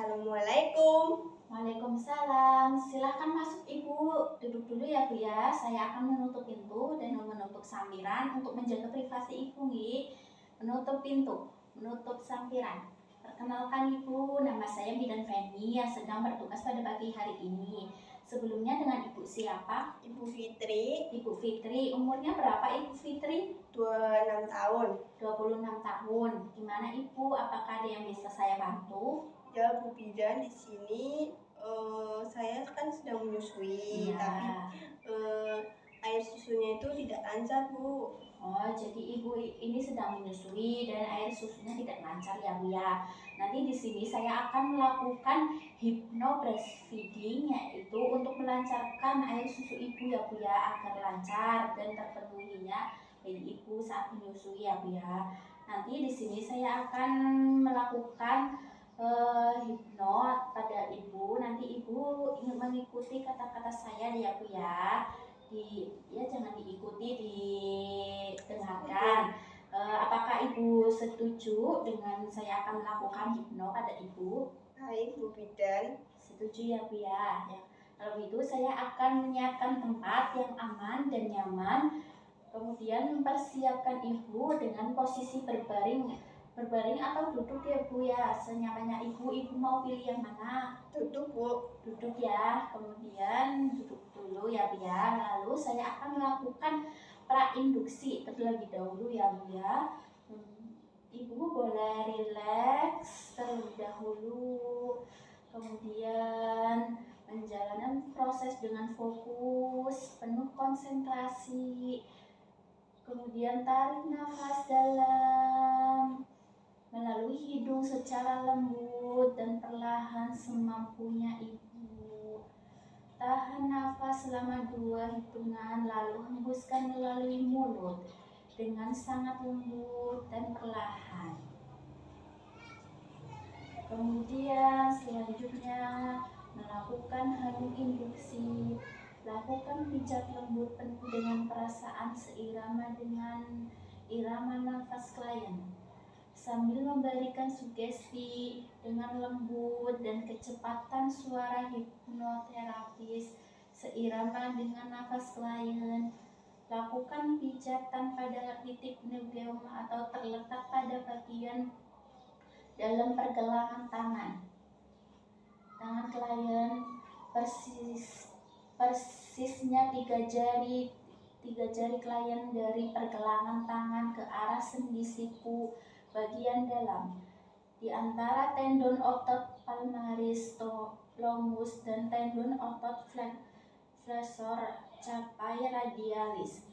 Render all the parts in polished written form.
Assalamualaikum. Waalaikumsalam. Silahkan masuk Ibu. Duduk dulu ya Bu ya. Saya akan menutup pintu dan menutup sampiran untuk menjaga privasi Ibu nih. Menutup pintu, menutup sampiran. Perkenalkan Ibu, nama saya Bidan Feni yang sedang bertugas pada pagi hari ini. Sebelumnya dengan Ibu siapa? Ibu Fitri, Ibu Fitri. Umurnya berapa Ibu Fitri? 26 tahun. 26 tahun. Gimana Ibu? Apakah ada yang bisa saya bantu? Ya, Bu Bidan, di sini saya kan sedang menyusui, Iya. tapi air susunya itu tidak lancar, Bu. Oh, jadi Ibu ini sedang menyusui dan air susunya tidak lancar ya Bu ya. Nanti di sini saya akan melakukan hypno breastfeeding, yaitu untuk melancarkan air susu Ibu ya Bu ya, agar lancar dan terpenuhinya bayi Ibu saat menyusui ya Bu ya. Nanti di sini saya akan melakukan hipno pada Ibu. Nanti Ibu ingin mengikuti kata-kata saya ya Bu ya. Jangan diikuti, didengarkan. Apakah Ibu setuju dengan saya akan melakukan hipno pada Ibu? Baik, Bu Bidan. Setuju ya Bu ya. Kalau itu saya akan menyiapkan tempat yang aman dan nyaman. Kemudian mempersiapkan Ibu dengan posisi berbaring atau duduk ya Bu ya, senyamannya Ibu mau pilih yang mana? Duduk, Bu. Duduk ya, kemudian duduk dulu ya Bu ya. Lalu saya akan melakukan prainduksi terlebih dahulu ya Bu ya. Ibu boleh rileks terlebih dahulu, kemudian menjalankan proses dengan fokus, penuh konsentrasi. Kemudian tarik nafas dalam melalui hidung secara lembut dan perlahan semampunya Ibu. Tahan nafas selama 2 hitungan, lalu hembuskan melalui mulut dengan sangat lembut dan perlahan. Kemudian selanjutnya melakukan hening induksi. Lakukan pijat lembut penuh dengan perasaan seirama dengan irama nafas klien, sambil memberikan sugesti dengan lembut dan kecepatan suara hipnoterapis seirama dengan nafas klien. Lakukan pijatan pada titik neugeuma atau terletak pada bagian dalam pergelangan tangan klien, persisnya 3 jari klien dari pergelangan tangan ke arah sendi siku bagian dalam, di antara tendon otot palmaris, longus dan tendon otot flexor capai radialis.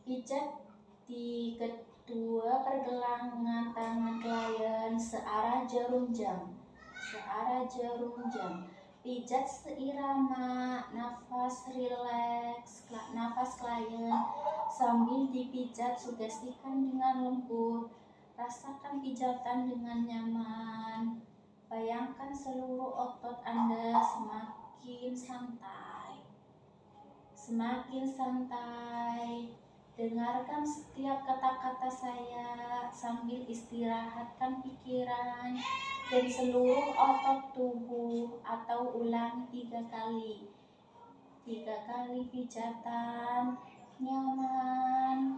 Pijat di kedua pergelangan tangan klien searah jarum jam. Pijat seirama nafas rileks nafas klien sambil dipijat, sugestikan dengan lembut. Rasakan pijatan dengan nyaman. Bayangkan seluruh otot Anda semakin santai. Dengarkan setiap kata-kata saya sambil istirahatkan pikiran dan seluruh otot tubuh, atau ulang 3 kali. 3 kali pijatan, nyaman.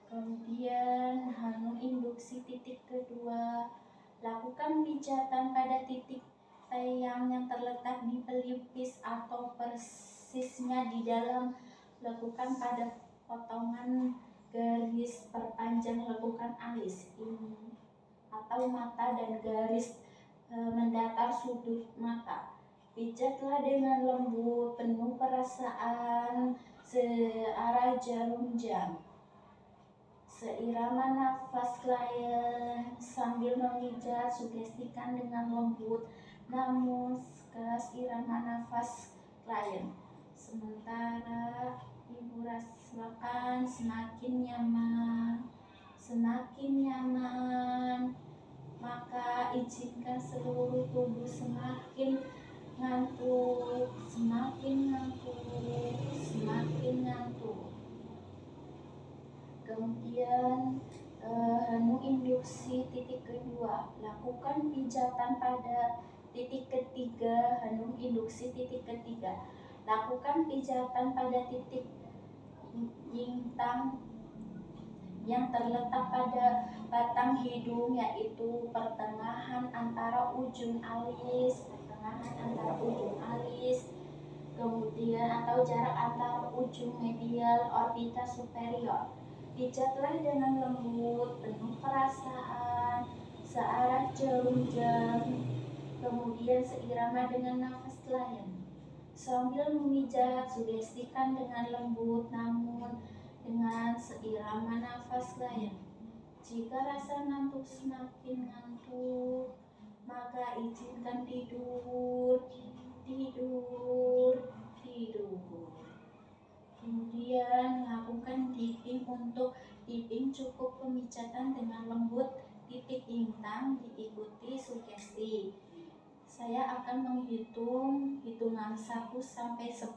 Kemudian hening induksi titik kedua. Lakukan pijatan pada titik teyang yang terletak di pelipis atau persisnya di dalam. Lakukan pada potongan garis perpanjang lekukan alis ini atau mata dan garis mendatar sudut mata. Pijatlah dengan lembut, penuh perasaan searah jarum jam. Seirama nafas klien sambil memijat, sugestikan dengan lembut namun keras irama nafas klien. Sementara Ibu rasakan semakin nyaman, maka izinkan seluruh tubuh semakin ngantuk. Kemudian hening induksi titik kedua, lakukan pijatan pada titik ketiga. Henung induksi titik ketiga, lakukan pijatan pada titik yincang yang terletak pada batang hidung, yaitu pertengahan antara ujung alis, kemudian atau jarak antara ujung medial orbita superior. Pijatlah dengan lembut, penuh perasaan, searah jarum jam, kemudian seirama dengan nafas lion. Sambil memijat, sugestikan dengan lembut namun dengan seirama nafas lion. Jika rasa ngantuk semakin ngantuk, maka izinkan tidur. Kemudian lakukan dipping. Untuk dipping cukup pemijatan dengan lembut titik yincang diikuti sugesti. Saya akan menghitung hitungan 1 sampai 10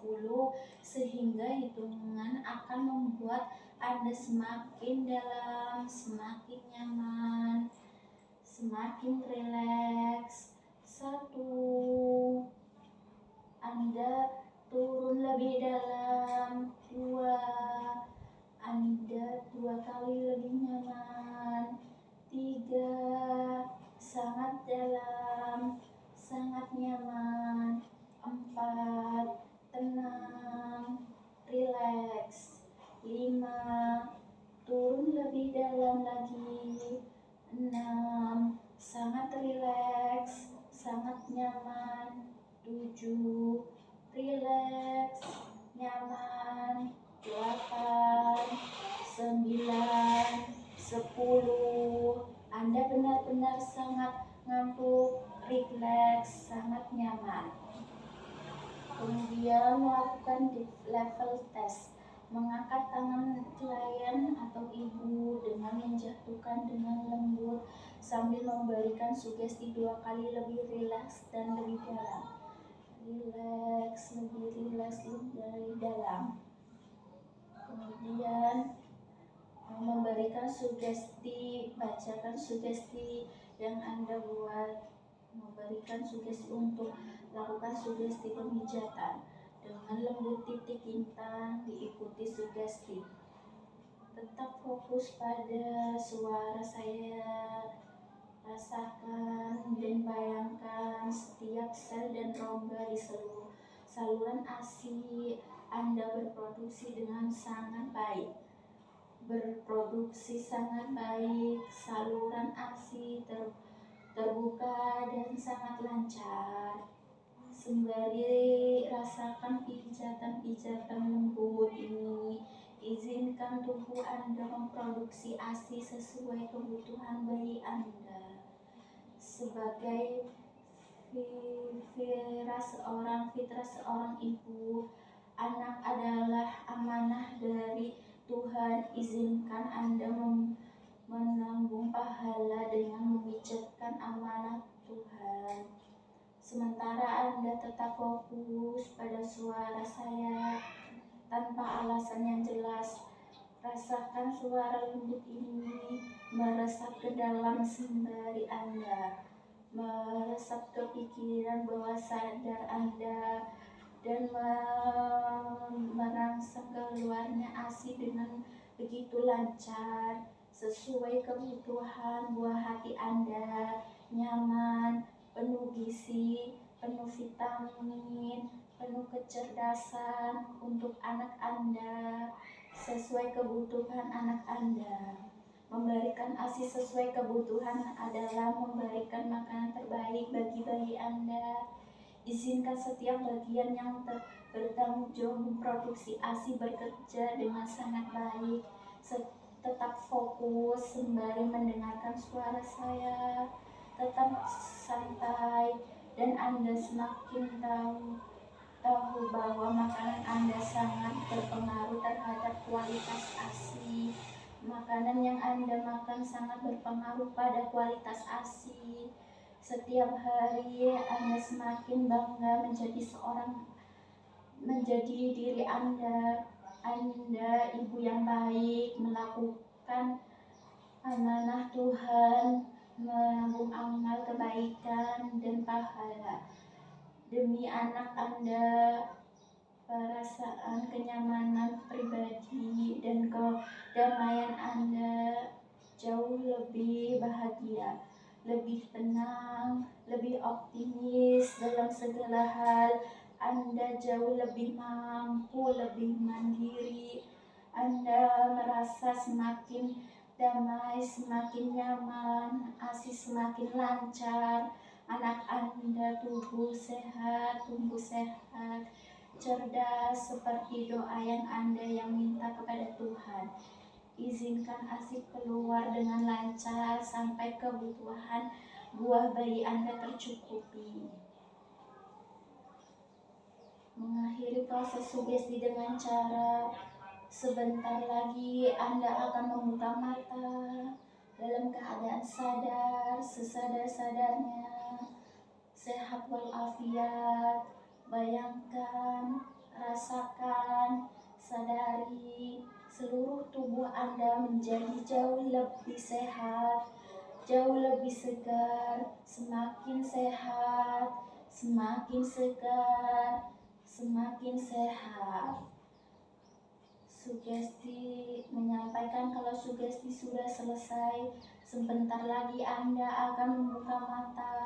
sehingga hitungan akan membuat Anda semakin dalam, semakin nyaman, semakin rileks. 1, Anda turun lebih dalam. 2, Anda 2 kali lebih nyaman. 3, sangat dalam, sangat nyaman. 4, tenang, rileks. 5, turun lebih dalam lagi. 6, sangat rileks, sangat nyaman. 7, rileks, nyaman. 8, 9, 10, Anda benar-benar sangat ngantuk, rileks, sangat nyaman. Kemudian melakukan deep level test. Mengangkat tangan klien atau ibu dengan menjatuhkan dengan lembut sambil memberikan sugesti 2 kali lebih rileks dan lebih dalam. Rileks, lebih rileks, lebih dalam. Kemudian memberikan sugesti, bacakan sugesti yang Anda buat. Memberikan sugesti untuk lakukan sugesti pemijatan dengan lembut titik yincang diikuti sugesti. Tetap fokus pada suara saya. Rasakan dan bayangkan setiap sel dan rongga di seluruh saluran ASI Anda berproduksi dengan sangat baik. Saluran ASI terbuka dan sangat lancar. Sembari rasakan pijatan-pijatan lembut ini, izinkan tubuh Anda memproduksi ASI sesuai kebutuhan bayi Anda. Sebagai fitrah seorang ibu, anak adalah amanah dari Tuhan. Izinkan Anda menanggung pahala dengan memijatkan amanah Tuhan. Sementara Anda tetap fokus pada suara saya tanpa alasan yang jelas. Rasakan suara lembut ini meresap ke dalam sembari Anda meresap ke pikiran bawah sadar Anda dan merangsang keluarnya ASI dengan begitu lancar sesuai kebutuhan buah hati Anda, nyaman, penuh gizi, penuh vitamin, penuh kecerdasan untuk anak Anda, sesuai kebutuhan anak Anda. Memberikan ASI sesuai kebutuhan adalah memberikan makanan terbaik bagi bayi Anda. Izinkan setiap bagian yang bertanggung jawab memproduksi ASI bekerja dengan sangat baik. Tetap fokus sembari mendengarkan suara saya. Tetap santai dan Anda semakin tahu bahwa makanan Anda sangat berpengaruh terhadap kualitas ASI. Makanan yang Anda makan sangat berpengaruh pada kualitas ASI. Setiap hari Anda semakin bangga menjadi diri Anda. Anda ibu yang baik, melakukan amanah Tuhan demi anak Anda, perasaan kenyamanan pribadi dan kedamaian Anda jauh lebih bahagia, lebih tenang, lebih optimis dalam segala hal. Anda jauh lebih mampu, lebih mandiri. Anda merasa semakin damai, semakin nyaman, ASI semakin lancar. Anak Anda tumbuh sehat, cerdas seperti doa yang Anda yang minta kepada Tuhan. Izinkan ASI keluar dengan lancar sampai kebutuhan buah bayi Anda tercukupi. Mengakhiri proses sugesti dengan cara sebentar lagi Anda akan membuka mata dalam keadaan sadar, sesadar-sadarnya, sehat walafiat. Bayangkan, rasakan, sadari seluruh tubuh Anda menjadi jauh lebih sehat, jauh lebih segar, semakin sehat, semakin segar, semakin sehat. Sugesti menyampaikan kalau sugesti sudah selesai, sebentar lagi Anda akan membuka mata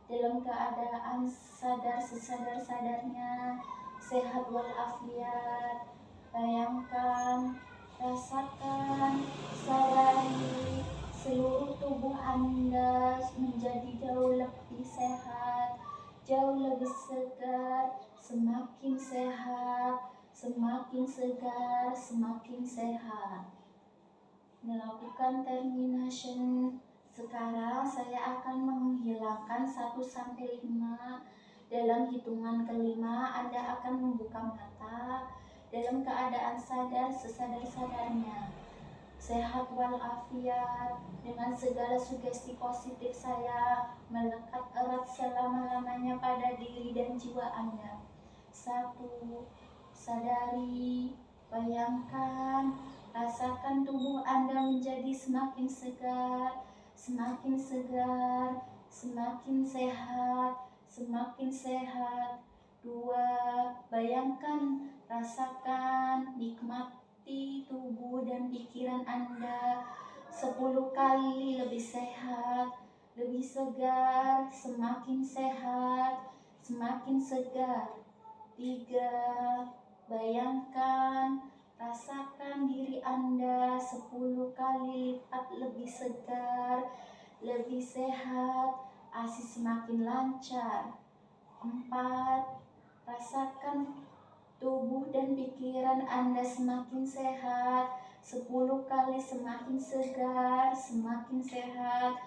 dalam keadaan sadar sesadar-sadarnya, sehat walafiat. Bayangkan, rasakan, sadari seluruh tubuh Anda menjadi jauh lebih sehat, jauh lebih segar, semakin sehat, semakin segar, semakin sehat. Melakukan termination. Sekarang saya akan menghilangkan 1 sampai 5. Dalam hitungan kelima Anda akan membuka mata dalam keadaan sadar sesadar-sadarnya, sehat walafiat. Dengan segala sugesti positif saya melekat erat selama-lamanya pada diri dan jiwa Anda. 1. Sadari, bayangkan, rasakan tubuh Anda menjadi semakin segar, semakin segar, semakin sehat, semakin sehat. 2. Bayangkan, rasakan, nikmati tubuh dan pikiran Anda 10 kali lebih sehat, lebih segar, semakin sehat, semakin segar. 3. Bayangkan, rasakan diri Anda 10 kali lipat lebih segar, lebih sehat, ASI semakin lancar. 4. Rasakan tubuh dan pikiran Anda semakin sehat, 10 kali semakin segar, semakin sehat.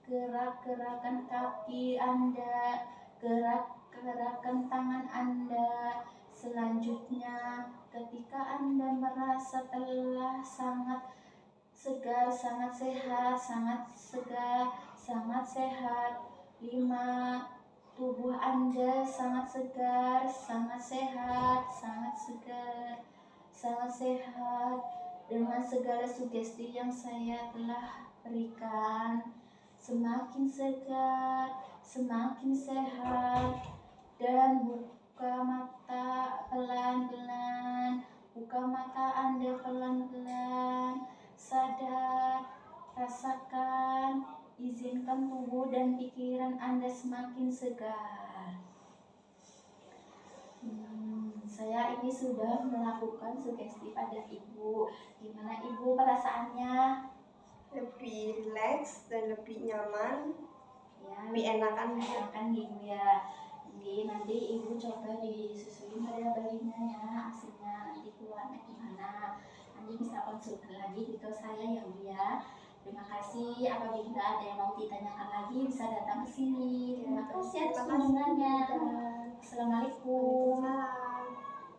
Gerak-gerakan kaki Anda, gerak-gerakan tangan Anda. Selanjutnya, ketika Anda merasa telah sangat segar, sangat sehat, sangat segar, sangat sehat. 5. Tubuh Anda sangat segar, sangat sehat, sangat segar, sangat sehat. Dengan segala sugesti yang saya telah berikan, semakin segar, semakin sehat. Dan buka mata pelan-pelan, buka mata Anda pelan-pelan. Sadar, rasakan, izinkan tubuh dan pikiran Anda semakin segar. Saya ini sudah melakukan sugesti pada Ibu. Gimana Ibu perasaannya? Lebih rileks dan lebih nyaman, Ya, lebih enakan Ibu ya. Jadi nanti Ibu coba disusuin pada bayinya ya, hasilnya nanti keluarnya gimana. Nanti bisa konsultan lagi di saya ya Bu ya. Terima kasih. Apabila ada yang mau ditanyakan lagi bisa datang ke sini. Terima kasih atas kunjungannya. Assalamualaikum. Waalaikumsalam.